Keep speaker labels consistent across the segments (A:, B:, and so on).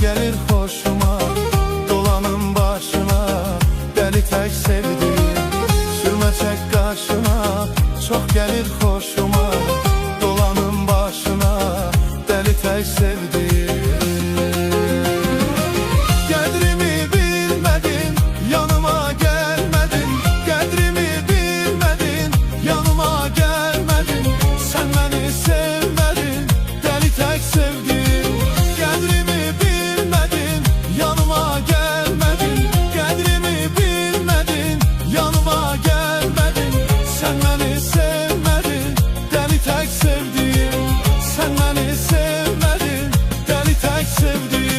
A: gelir hoşuma, dolanın başına, deli tek sevdiğim. Sürme çek karşına, çok gelir hoşuma, dolanın başına, deli tek sevdiğim. Qədrimi bilmedin, yanıma gelmedin. Qədrimi bilmedin, yanıma gelmedin. Sen beni sevmedin, deli tek sevdiğim. Qədrimi bilmedin, yanıma gelmedin. Qədrimi bilmedin, yanıma gelmedin. Sen beni sevmedin, deli tek sevdiğim. Sen beni sevmedin, deli tek sevdiğim.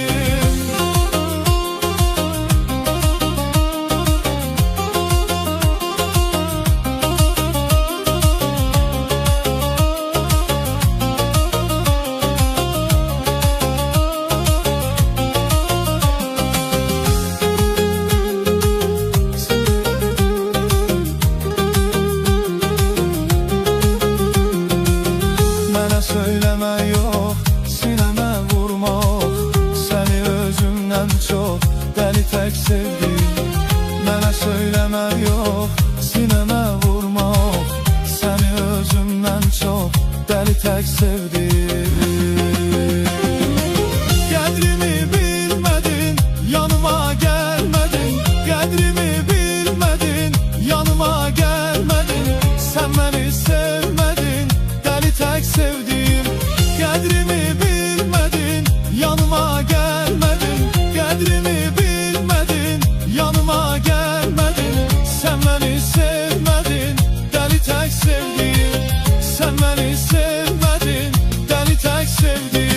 A: Mənə söyləmə yox, sinəmə vurma ox. Səni özümdən çox, dəli tək sevdim. Mənə söyləmə yox, sinəmə vurma ox. Səni özümdən çox, dəli tək sevdim. Qədrimi bilmədin, yanıma gəlmədin. Qədrimi bilmədin, yanıma gəlmədin. Sən məni sevmədin, deli tek sevdiğim. Qədrimi bilmedin, yanıma gelmedin. Qədrimi bilmedin, yanıma gelmedin. Sen beni sevmedin, deli tek sevdiğim. Sen beni sevmedin, deli tek sevdiğim.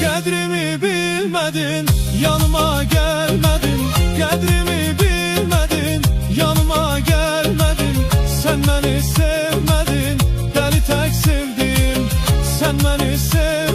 A: Qədrimi bilmedin, yanıma gelmedin. Qədrimi bilmedin, yanıma gelmedin. Sen beni sevmedin, deli tek sevdim. Sen beni sevmedin.